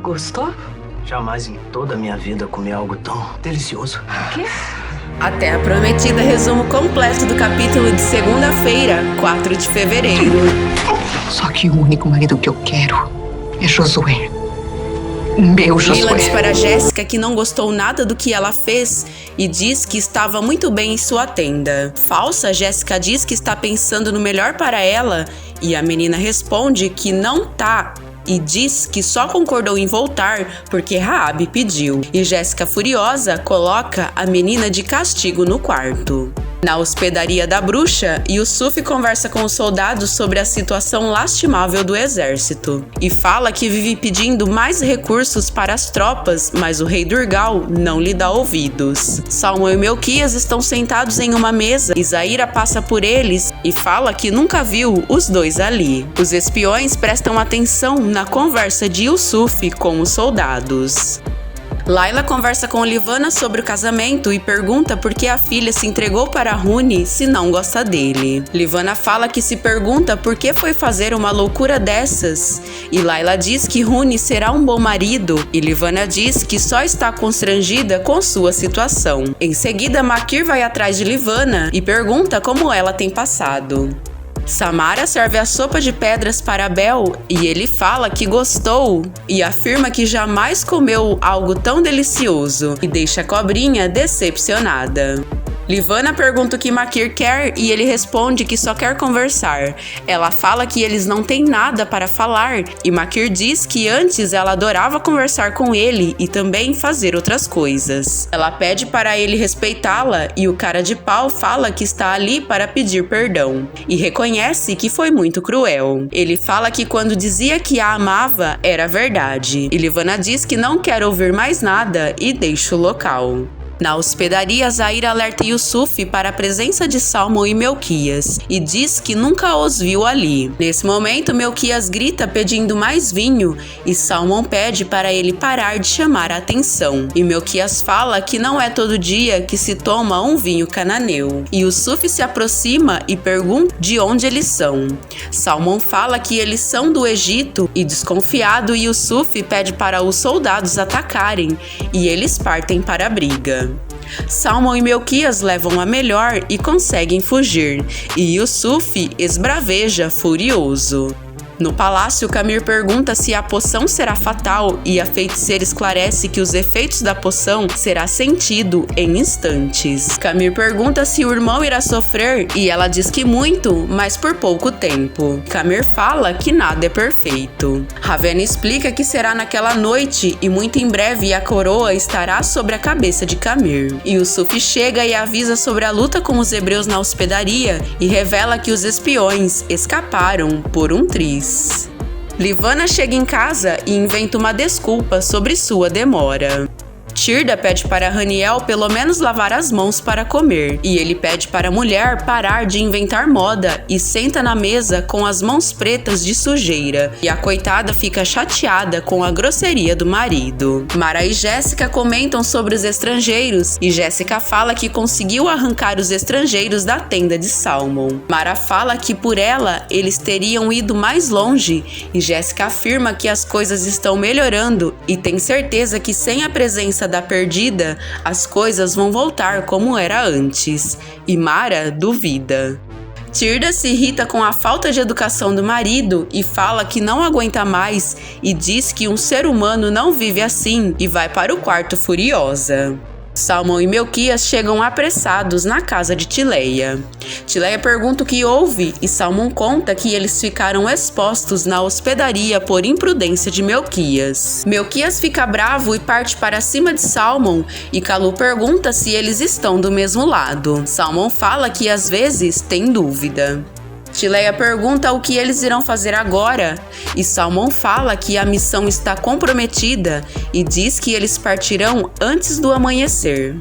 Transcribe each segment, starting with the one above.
Gostou? Jamais em toda a minha vida comi algo tão delicioso. O quê? A Terra Prometida, resumo completo do capítulo de segunda-feira, 4 de fevereiro. Só que o único marido que eu quero é Josué. Meu Josué. Lila diz para Jéssica que não gostou nada do que ela fez e diz que estava muito bem em sua tenda. Falsa, Jéssica diz que está pensando no melhor para ela e a menina responde que não tá e diz que só concordou em voltar porque Raabe pediu. E Jéssica, furiosa, coloca a menina de castigo no quarto. Na hospedaria da bruxa, Yusuf conversa com os soldados sobre a situação lastimável do exército e fala que vive pedindo mais recursos para as tropas, mas o rei Durgal não lhe dá ouvidos. Salmão e Melquias estão sentados em uma mesa e Zaira passa por eles e fala que nunca viu os dois ali. Os espiões prestam atenção na conversa de Yusuf com os soldados. Layla conversa com Livana sobre o casamento e pergunta por que a filha se entregou para Rune se não gosta dele. Livana fala que se pergunta por que foi fazer uma loucura dessas. E Layla diz que Rune será um bom marido e Livana diz que só está constrangida com sua situação. Em seguida, Makir vai atrás de Livana e pergunta como ela tem passado. Samara serve a sopa de pedras para Bel e ele fala que gostou e afirma que jamais comeu algo tão delicioso e deixa a cobrinha decepcionada. Livana pergunta o que Makir quer e ele responde que só quer conversar. Ela fala que eles não têm nada para falar e Makir diz que antes ela adorava conversar com ele e também fazer outras coisas. Ela pede para ele respeitá-la e o cara de pau fala que está ali para pedir perdão e reconhece que foi muito cruel. Ele fala que quando dizia que a amava era verdade e Livana diz que não quer ouvir mais nada e deixa o local. Na hospedaria, Zaira alerta Yusuf para a presença de Salmão e Melquias e diz que nunca os viu ali. Nesse momento, Melquias grita pedindo mais vinho e Salmão pede para ele parar de chamar a atenção. E Melquias fala que não é todo dia que se toma um vinho cananeu. E Yusuf se aproxima e pergunta de onde eles são. Salmão fala que eles são do Egito e, desconfiado, Yusuf pede para os soldados atacarem e eles partem para a briga. Salmão e Melquias levam a melhor e conseguem fugir, e Yusuf esbraveja furioso. No palácio, Camir pergunta se a poção será fatal e a feiticeira esclarece que os efeitos da poção será sentido em instantes. Camir pergunta se o irmão irá sofrer e ela diz que muito, mas por pouco tempo. Camir fala que nada é perfeito. Ravena explica que será naquela noite e muito em breve a coroa estará sobre a cabeça de Camir. Yusuf chega e avisa sobre a luta com os hebreus na hospedaria e revela que os espiões escaparam por um triz. Livana chega em casa e inventa uma desculpa sobre sua demora. Tirda pede para Raniel pelo menos lavar as mãos para comer, e ele pede para a mulher parar de inventar moda e senta na mesa com as mãos pretas de sujeira, e a coitada fica chateada com a grosseria do marido. Mara e Jéssica comentam sobre os estrangeiros, e Jéssica fala que conseguiu arrancar os estrangeiros da tenda de Salmon. Mara fala que por ela eles teriam ido mais longe, e Jéssica afirma que as coisas estão melhorando e tem certeza que sem a presença da perdida, as coisas vão voltar como era antes. E Mara duvida. Tirda se irrita com a falta de educação do marido e fala que não aguenta mais e diz que um ser humano não vive assim e vai para o quarto furiosa. Salmão e Melquias chegam apressados na casa de Tileia. Tileia pergunta o que houve e Salmão conta que eles ficaram expostos na hospedaria por imprudência de Melquias. Melquias fica bravo e parte para cima de Salmão e Calu pergunta se eles estão do mesmo lado. Salmão fala que às vezes tem dúvida. Tileia pergunta o que eles irão fazer agora, e Salmão fala que a missão está comprometida e diz que eles partirão antes do amanhecer.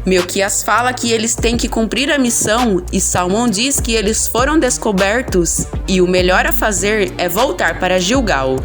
Melquias fala que eles têm que cumprir a missão e Salmão diz que eles foram descobertos e o melhor a fazer é voltar para Gilgal.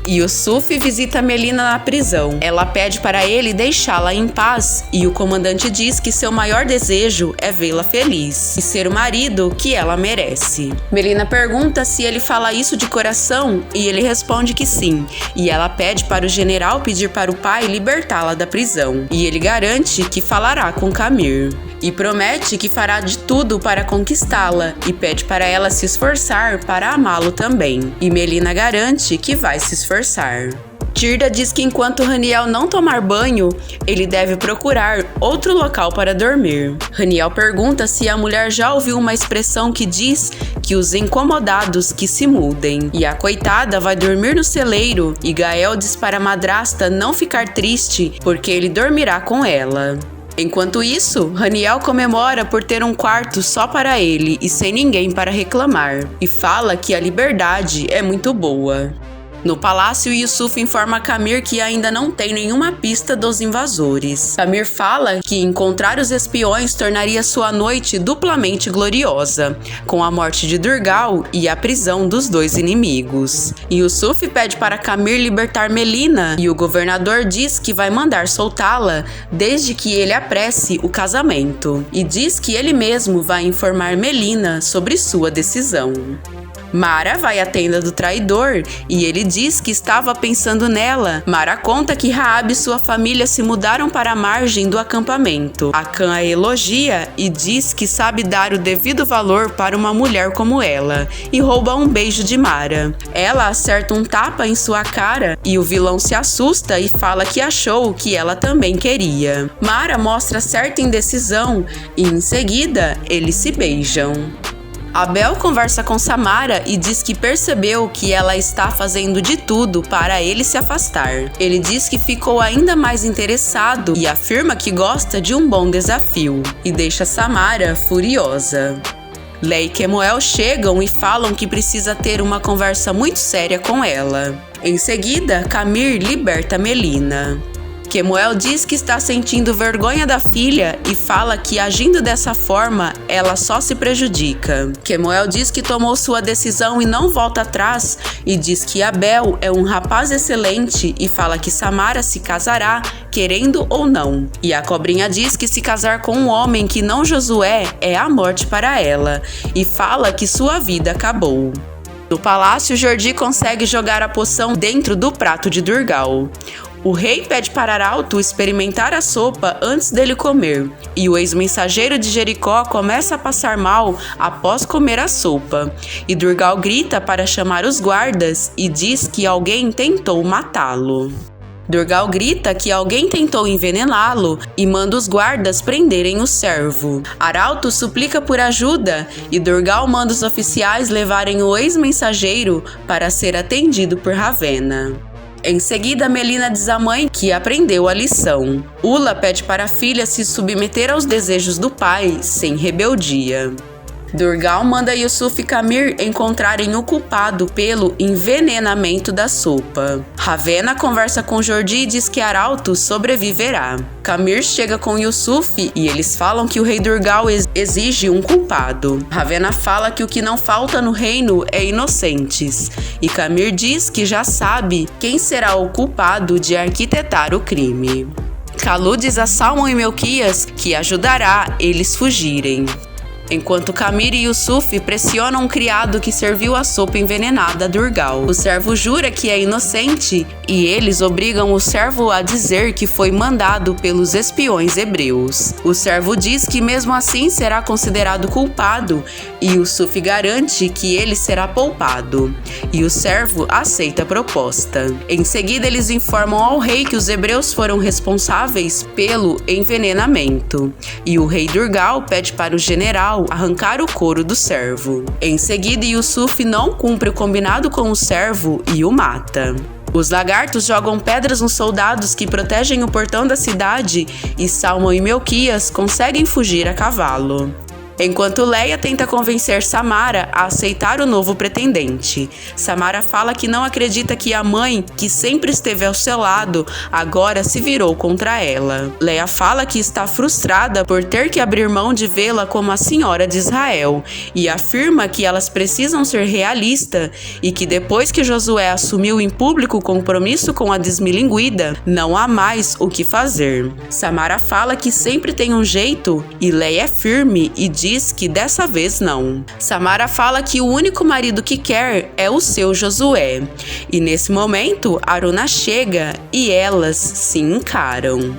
Yusuf visita Melina na prisão. Ela pede para ele deixá-la em paz e o comandante diz que seu maior desejo é vê-la feliz e ser o marido que ela merece. Melina pergunta se ele fala isso de coração e ele responde que sim, e ela pede para o general pedir para o pai libertá-la da prisão, e ele garante que falará com Camir. E promete que fará de tudo para conquistá-la e pede para ela se esforçar para amá-lo também. E Melina garante que vai se esforçar. Tirda diz que enquanto Haniel não tomar banho, ele deve procurar outro local para dormir. Haniel pergunta se a mulher já ouviu uma expressão que diz que os incomodados que se mudem. E a coitada vai dormir no celeiro e Gael diz para a madrasta não ficar triste porque ele dormirá com ela. Enquanto isso, Haniel comemora por ter um quarto só para ele e sem ninguém para reclamar, e fala que a liberdade é muito boa. No palácio, Yusuf informa Camir que ainda não tem nenhuma pista dos invasores. Camir fala que encontrar os espiões tornaria sua noite duplamente gloriosa, com a morte de Durgal e a prisão dos dois inimigos. Yusuf pede para Camir libertar Melina e o governador diz que vai mandar soltá-la desde que ele apresse o casamento, e diz que ele mesmo vai informar Melina sobre sua decisão. Mara vai à tenda do traidor e ele diz que estava pensando nela. Mara conta que Raab e sua família se mudaram para a margem do acampamento. Acã a elogia e diz que sabe dar o devido valor para uma mulher como ela e rouba um beijo de Mara. Ela acerta um tapa em sua cara e o vilão se assusta e fala que achou que ela também queria. Mara mostra certa indecisão e em seguida eles se beijam. Abel conversa com Samara e diz que percebeu que ela está fazendo de tudo para ele se afastar. Ele diz que ficou ainda mais interessado e afirma que gosta de um bom desafio, e deixa Samara furiosa. Lé e Kemuel chegam e falam que precisa ter uma conversa muito séria com ela. Em seguida, Camir liberta Melina. Kemuel diz que está sentindo vergonha da filha e fala que agindo dessa forma, ela só se prejudica. Kemuel diz que tomou sua decisão e não volta atrás e diz que Abel é um rapaz excelente e fala que Samara se casará, querendo ou não. E a cobrinha diz que se casar com um homem que não Josué é a morte para ela e fala que sua vida acabou. No palácio, Jordi consegue jogar a poção dentro do prato de Durgal. O rei pede para Arauto experimentar a sopa antes dele comer, e o ex-mensageiro de Jericó começa a passar mal após comer a sopa, e Durgal grita para chamar os guardas e diz que alguém tentou matá-lo. Durgal grita que alguém tentou envenená-lo e manda os guardas prenderem o servo. Arauto suplica por ajuda e Durgal manda os oficiais levarem o ex-mensageiro para ser atendido por Ravena. Em seguida, Melina diz à mãe que aprendeu a lição. Ula pede para a filha se submeter aos desejos do pai, sem rebeldia. Durgal manda Yusuf e Camir encontrarem o culpado pelo envenenamento da sopa. Ravena conversa com Jordi e diz que Arauto sobreviverá. Camir chega com Yusuf e eles falam que o rei Durgal exige um culpado. Ravena fala que o que não falta no reino é inocentes. E Camir diz que já sabe quem será o culpado de arquitetar o crime. Kalu diz a Salmon e Melquias que ajudará eles fugirem. Enquanto Camir e Yusuf pressionam um criado que serviu a sopa envenenada a Durgal. O servo jura que é inocente e eles obrigam o servo a dizer que foi mandado pelos espiões hebreus. O servo diz que mesmo assim será considerado culpado e Yusuf garante que ele será poupado. E o servo aceita a proposta. Em seguida, eles informam ao rei que os hebreus foram responsáveis pelo envenenamento. E o rei Durgal pede para o general arrancar o couro do servo. Em seguida, Yusuf não cumpre o combinado com o servo e o mata. Os lagartos jogam pedras nos soldados que protegem o portão da cidade e Salmon e Melquias conseguem fugir a cavalo. enquanto Leia tenta convencer Samara a aceitar o novo pretendente. Samara fala que não acredita que a mãe, que sempre esteve ao seu lado, agora se virou contra ela. Leia fala que está frustrada por ter que abrir mão de vê-la como a senhora de Israel e afirma que elas precisam ser realistas e que depois que Josué assumiu em público o compromisso com a desmilinguida, não há mais o que fazer. Samara fala que sempre tem um jeito e Leia é firme e diz que dessa vez não. Samara fala que o único marido que quer é o seu Josué. E nesse momento, Aruna chega e elas se encaram.